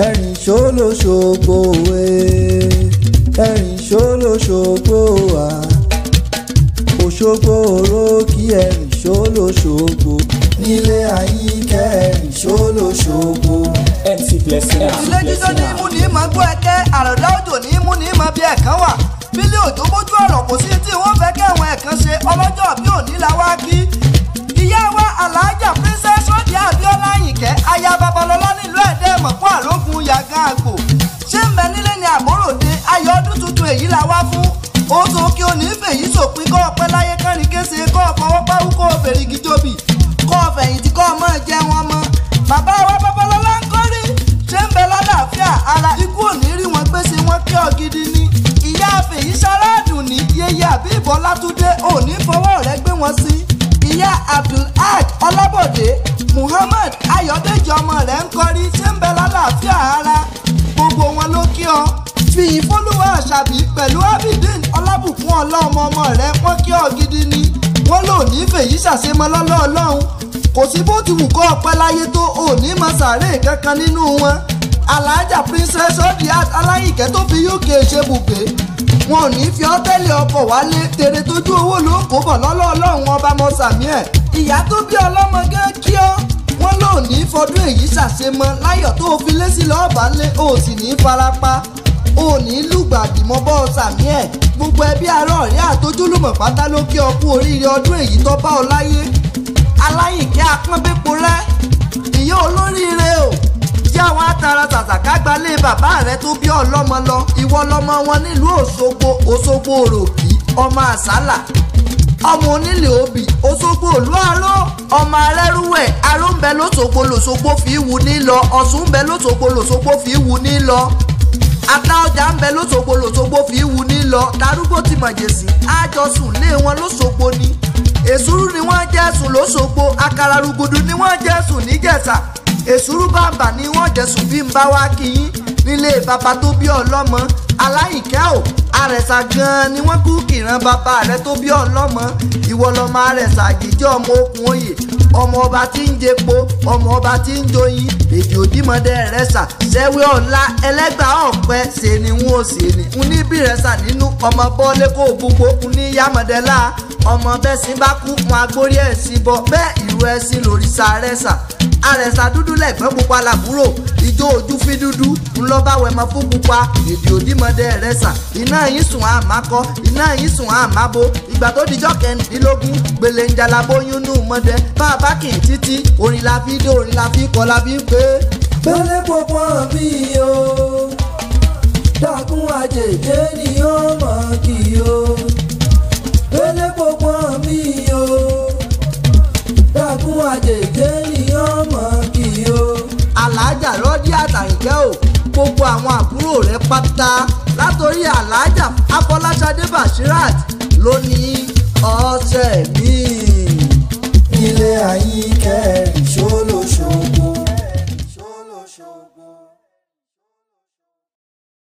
ẹ̀rìn ṣó lóṣogbo ẹ̀rìn ṣó lóṣogbo wa Òṣogbo oró kí ẹ̀rìn ṣó lóṣogbo nílé Àyìnkẹ́ ẹ̀rìn ṣó lóṣogbo. MC Blessing. ilé jíjọ́ ní mú ní mọ gbọ́ ẹ̀kẹ́ àròdá òjò ní mú ní mọ bí ẹ̀kan wà bílẹ̀ òjò mójú ọ̀rọ̀ kò sí tí wọ́n fẹ́ kẹ́wọn ẹ̀kan ṣe ọlọ́jọ́ bí òní la wá kí. ìyá wa Alhaja Princess Rọ́díà Abíọ́lá Àyìnkẹ́ aya Babalọ́lá nílùú Ẹ̀dẹ́ mọ̀pọ̀ àrógun yàgàn àgbò ṣé ń bẹ nílé ni àbóròde ayọ̀ ọdún tuntun èyí la wá fún ó tó kí o ní fèyí sòpin kọ́ ọpẹ́ láyé kánrin kése kọ́ ọ̀fọwọ́ páwú kọ́ òfèrègì tóbi kọ́ ọ̀fẹ̀yìntì kọ́ ọmọ ẹ̀jẹ̀ wọn mọ́ bàbá wa Babalọ́lá ń kọ́rí ṣé ń bẹ lálàáfíà ara ikú ò ní rí wọn gbèsè wọn kí ọ gidi ni ìyá àfẹ̀yí sáráàdùn ní yeye àbí ìbọn látúndé ò ní fọwọ́ rẹ gbé wọn sí ìyá Abdulhaj Ọlábọ̀dé Muhammad Ayọ̀dèjì ọmọ rẹ̀ ń kọ́rí ṣé ń bẹ lálàáfíà ara gbogbo wọn ló kí ọ fìyìn fólúwà àṣàbí pẹ̀lú Abidin Ọlábùkún ọlọ́mọ ọmọ rẹ̀ wọ́n kí ọ gidi ni wọ́n lò ní fèyí ṣàṣemọ́ lọ́lọ́ ọlọ́run kò sí bó ti wù kọ́ ọpẹ́ láyé tó òní mọ sàárè kankan nínú wọn Alhaja Princess Rọ́díà Àyìnkẹ́ tó fi UK ṣe bùgbé wọn ò ní fi ọ́tẹ́lì ọkọ̀ wálé tèrè tójú owó ló kó bọ̀ lọ́lọ́ ọlọ́run ọba mọ sàmí ẹ̀ ìyá tó bí ọlọ́mọge kí ọ́ wọ́n lò ní fọdún èyí ṣàṣemọ́ láyọ̀ tó fi lé sí lọ́ọ̀bà lé ò sì ní farapa ò ní lùgbàdì mọ́ bọ́ sàmí ẹ̀ gbogbo ẹbí ará ọ̀rẹ́ àtojúlùmọ̀ pátá ló kí ọ kú oríire ọdún èyí tó bá ọ láyé Aláyìnkẹ́ apọ́nbépo rẹ́ ìyá olóríire o jẹ́ àwọn atara tàtàkà gbalé bàbá rẹ tó bí ọlọ́mọ lọ ìwọ lọmọ wọn nílùú Òṣogbo òròkì ọmọ àsálà ọmọ onílé òbí Òṣogbo òlú aró ọmọ arẹ́rúwẹ̀ aró ń bẹ lóṣogbo lòṣogbo fi wù ní lọ Ọ̀ṣun ń bẹ lóṣogbo lòṣogbo fi wù ní lọ ata ọjà ń bẹ lóṣogbo fi wù ní lọ darúgbó ti mọ̀jẹ̀sí àjọsùn lé wọn lóṣogbo ni èsúrú ni wọ́n jẹ́ sùn lóṣogbo àkàrà rúgudu ni wọ́n jẹ́ sùn níjẹ̀ṣà èsúrú bàbà ni wọ́n jẹ́ sùn bí ń bá wá kíyín nílé bàbá tó bí ọlọ́mọ Aláyìnkẹ́ ò àrẹ̀sà gan-an ni wọ́n kú kìran bàbá rẹ tó bí ọlọ́mọ ìwọ lọmọ àrẹ̀sà àjèjì ọmọ okùn oyè ọmọ ọba tí ń jẹpo ọmọ ọba tí ń joyin èdè òdìmọ̀dé rẹ̀sà sẹ́wé ọ̀la ẹlẹ́gbàá ọ̀pẹ ṣe ni wọ́n ò ṣe ni ń ní bí rẹ̀sà nínú ọmọ bọ́lé kó gbogbo ń ní yámọ̀dẹ́lá ọmọ bẹ́sìn bá kú wọn agbórí ẹ̀sìn bọ bẹ́ẹ̀ ìlú ẹ̀sìn lòrìṣà rẹ̀sà àrẹ̀sà dúdú lẹ̀gbọ́n pupa làbúrò ìjó ojú fi dúdú ńlọ́bà wẹ̀mọ fún pupa èdè òdìmọ̀dé rẹ̀sà iná yín sùn àmàkọ iná yín sùn àmàbo ìgbà tó dijọ́ kẹrìndínlógún gbèlè ń jalabóyún nù mọ́dẹ bàbá kì í títí orin la fi dé orin la fi kọ́ la fi ń pè é. pẹ̀lẹ́ pọ̀pọ̀ mi o dákun àjèjé ni ó mọ̀ kí o pẹ̀lẹ́ pọ̀pọ̀ mi o dákun àjèjé ni ó mọ̀ kí o. Alhaja Rọ́díà Àyìnkẹ́ o gbogbo àwọn àbúrò rẹ̀ pátá látòrí Alhaja Afọláṣadé Bashirat ló ní ọ̀sẹ̀ mi